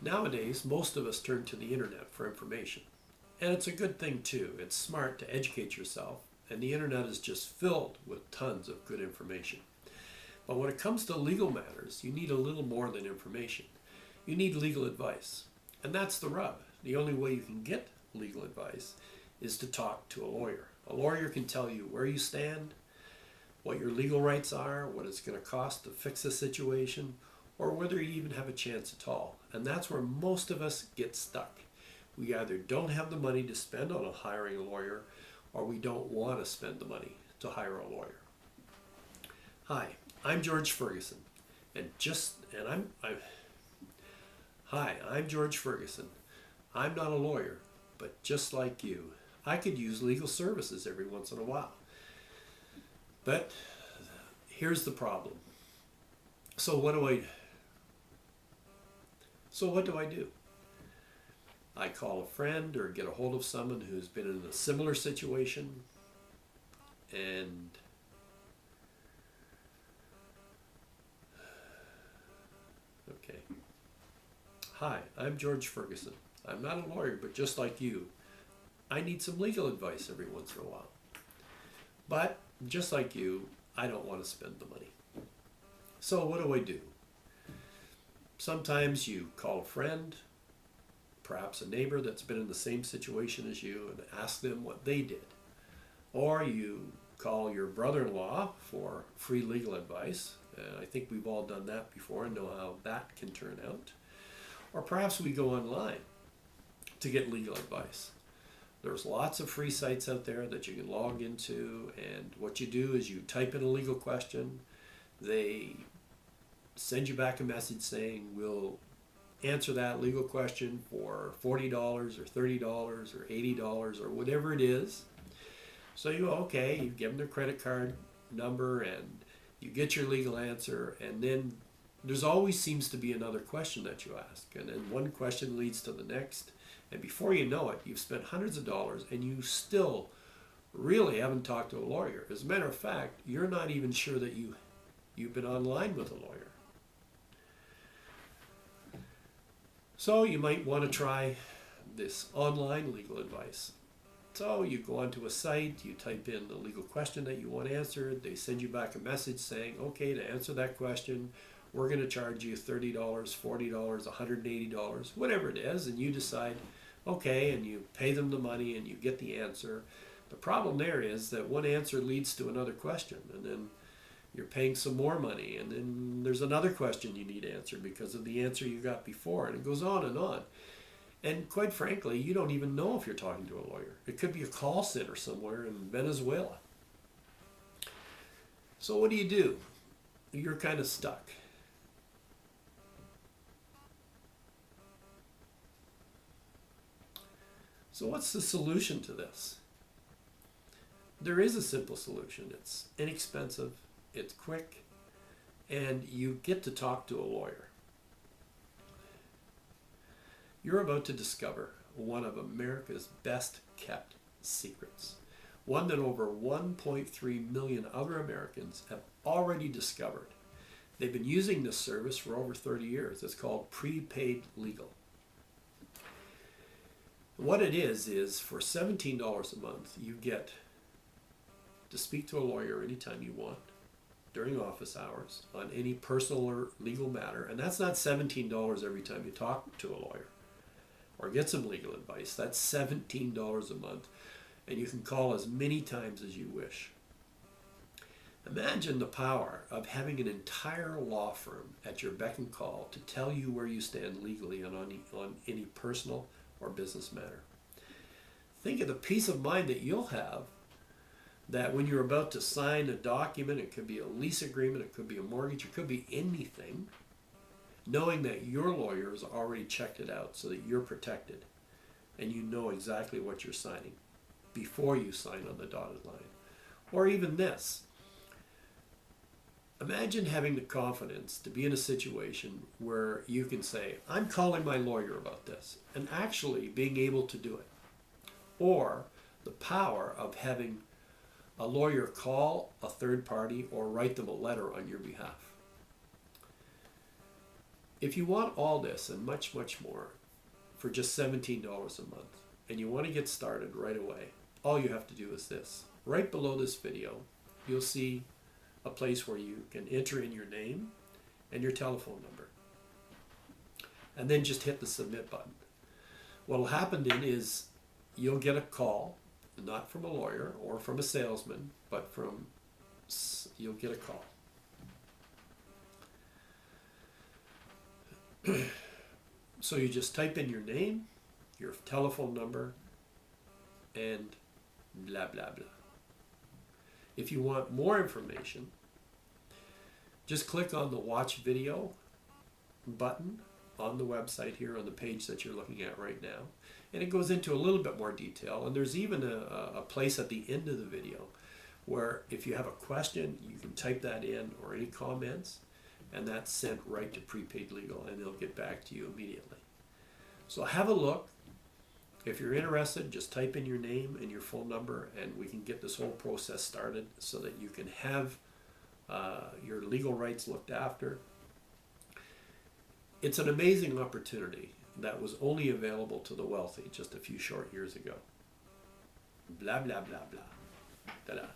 Nowadays, most of us turn to the internet for information. And it's a good thing too. It's smart to educate yourself, and the internet is just filled with tons of good information. But when it comes to legal matters, you need a little more than information. You need legal advice. And that's the rub. The only way you can get legal advice is to talk to a lawyer. A lawyer can tell you where you stand, what your legal rights are, what it's going to cost to fix a situation, or whether you even have a chance at all. And that's where most of us get stuck. We either don't have the money to spend on hiring a lawyer, or we don't want to spend the money to hire a lawyer. Hi, I'm George Ferguson, I'm George Ferguson. I'm not a lawyer, but just like you, I could use legal services every once in a while. But here's the problem. So what do I do? I call a friend or get a hold of someone who's been in a similar situation, and okay. Hi, I'm George Ferguson. I'm not a lawyer, but just like you, I need some legal advice every once in a while. But just like you, I don't want to spend the money. So what do? Sometimes you call a friend, perhaps a neighbor that's been in the same situation as you, and ask them what they did. Or you call your brother-in-law for free legal advice. I think we've all done that before and know how that can turn out. Or perhaps we go online to get legal advice. There's lots of free sites out there that you can log into, and what you do is you type in a legal question. They send you back a message saying, we'll answer that legal question for $40 or $30 or $80 or whatever it is. So you give them their credit card number and you get your legal answer, and then there's always seems to be another question that you ask, and then one question leads to the next, and before you know it, you've spent hundreds of dollars and you still really haven't talked to a lawyer. As a matter of fact, you're not even sure that you've been online with a lawyer. So you might want to try this online legal advice. So you go onto a site, you type in the legal question that you want answered, they send you back a message saying, okay, to answer that question, we're going to charge you $30, $40, $180, whatever it is, and you decide, okay, and you pay them the money and you get the answer. The problem there is that one answer leads to another question, and then you're paying some more money, and then there's another question you need answered because of the answer you got before, and it goes on and on. And quite frankly, you don't even know if you're talking to a lawyer. It could be a call center somewhere in Venezuela. So what do? You're kind of stuck. So what's the solution to this? There is a simple solution. It's inexpensive, it's quick, and you get to talk to a lawyer. You're about to discover one of America's best kept secrets. One that over 1.3 million other Americans have already discovered. They've been using this service for over 30 years. It's called prepaid legal. What it is for $17 a month, you get to speak to a lawyer anytime you want, during office hours, on any personal or legal matter. And that's not $17 every time you talk to a lawyer or get some legal advice. That's $17 a month, and you can call as many times as you wish. Imagine the power of having an entire law firm at your beck and call to tell you where you stand legally on any personal or business matter. Think of the peace of mind that you'll have that when you're about to sign a document, it could be a lease agreement, it could be a mortgage, it could be anything, knowing that your lawyer has already checked it out so that you're protected and you know exactly what you're signing before you sign on the dotted line. Or even this. Imagine having the confidence to be in a situation where you can say, I'm calling my lawyer about this, and actually being able to do it. Or the power of having a lawyer call a third party or write them a letter on your behalf. If you want all this and much, much more for just $17 a month, and you want to get started right away, all you have to do is this. Right below this video, you'll see a place where you can enter in your name and your telephone number. And then just hit the submit button. What will happen then is you'll get a call, not from a lawyer or from a salesman, but you'll get a call. So you just type in your name, your telephone number, and blah, blah, blah. If you want more information, just click on the watch video button on the website here on the page that you're looking at right now. And it goes into a little bit more detail. And there's even a place at the end of the video where if you have a question, you can type that in or any comments, and that's sent right to Prepaid Legal, and they'll get back to you immediately. So have a look. If you're interested, just type in your name and your phone number, and we can get this whole process started so that you can have your legal rights looked after. It's an amazing opportunity that was only available to the wealthy just a few short years ago. Blah, blah, blah, blah. Ta-da.